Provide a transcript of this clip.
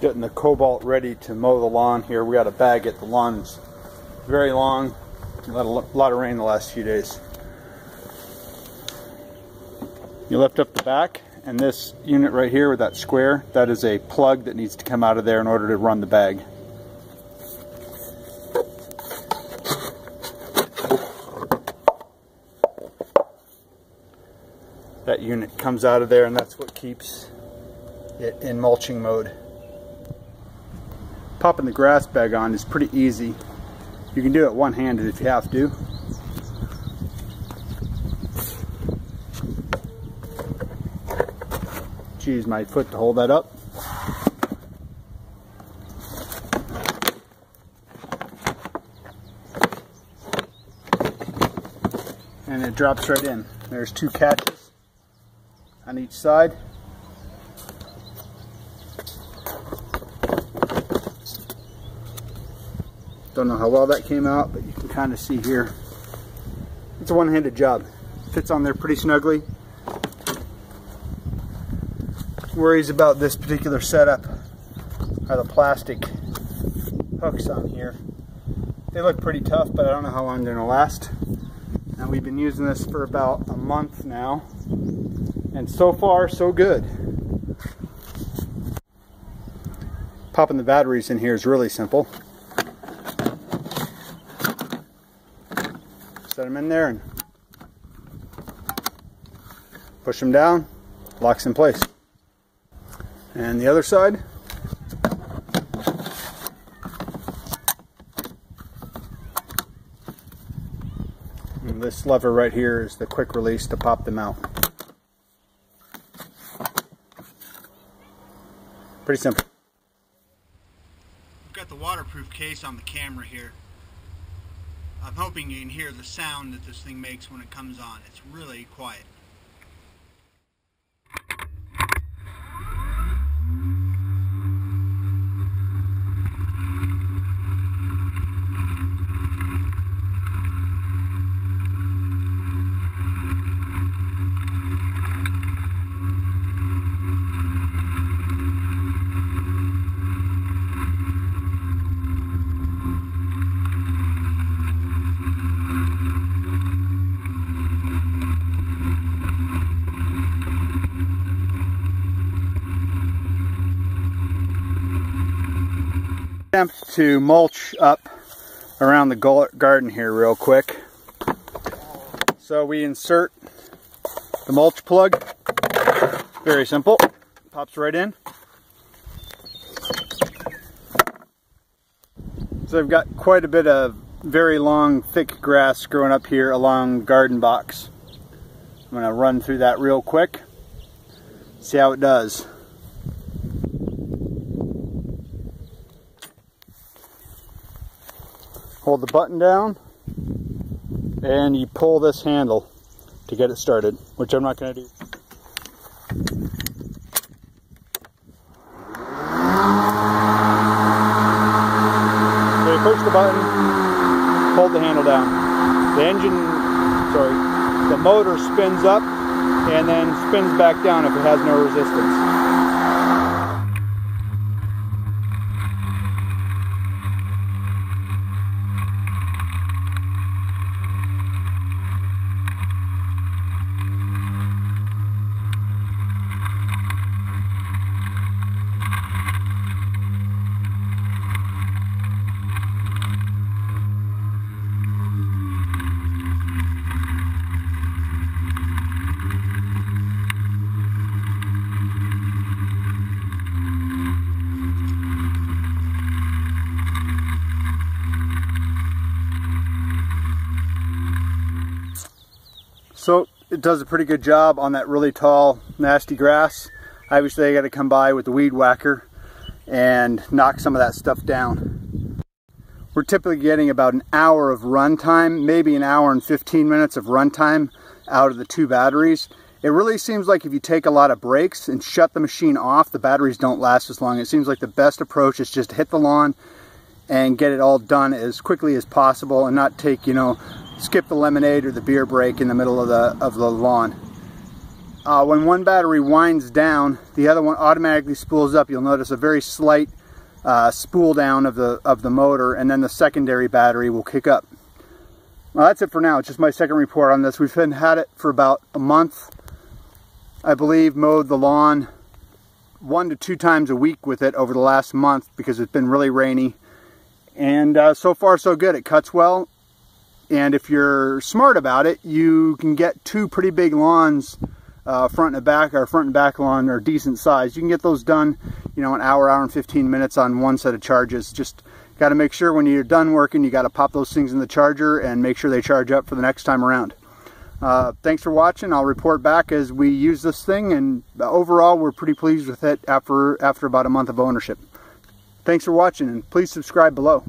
Getting the Kobalt ready to mow the lawn here. We got to bag it. The lawn's very long. We had a lot of rain the last few days. You lift up the back, and this unit right here with that square, that is a plug that needs to come out of there in order to run the bag. That unit comes out of there, and that's what keeps it in mulching mode. Popping the grass bag on is pretty easy. You can do it one-handed if you have to. Use my foot to hold that up. And it drops right in. There's two catches on each side. Don't know how well that came out, but you can kind of see here. It's a one-handed job. Fits on there pretty snugly. Worries about this particular setup are the plastic hooks on here. They look pretty tough, but I don't know how long they're going to last. Now we've been using this for about a month now, and so far so good. Popping the batteries in here is really simple. Set them in there and push them down, locks in place. And the other side. And this lever right here is the quick release to pop them out. Pretty simple. I've got the waterproof case on the camera here. I'm hoping you can hear the sound that this thing makes when it comes on. It's really quiet. Attempt to mulch up around the garden here real quick. So we insert the mulch plug. Very simple. Pops right in. So I've got quite a bit of very long, thick grass growing up here along the garden box. I'm going to run through that real quick. See how it does. Hold the button down and you pull this handle to get it started, which I'm not going to do. So you push the button, hold the handle down. The motor spins up and then spins back down if it has no resistance. So it does a pretty good job on that really tall, nasty grass. Obviously I got to come by with the weed whacker and knock some of that stuff down. We're typically getting about an hour of run time, maybe an hour and 15 minutes of run time out of the two batteries. It really seems like if you take a lot of breaks and shut the machine off, the batteries don't last as long. It seems like the best approach is just to hit the lawn and get it all done as quickly as possible and not take, skip the lemonade or the beer break in the middle of the lawn. when one battery winds down, the other one automatically spools up. You'll notice a very slight spool down of the motor, and then the secondary battery will kick up. Well, that's it for now. It's just my second report on this. We've had it for about a month. I believe mowed the lawn 1 to 2 times a week with it over the last month because it's been really rainy. And so far so good. It cuts well. And if you're smart about it, you can get 2 pretty big lawns, front and back lawn are decent size. You can get those done, you know, an hour and 15 minutes on one set of charges. Just got to make sure when you're done working, you got to pop those things in the charger and make sure they charge up for the next time around. Thanks for watching. I'll report back as we use this thing, and overall we're pretty pleased with it after about a month of ownership. Thanks for watching, and please subscribe below.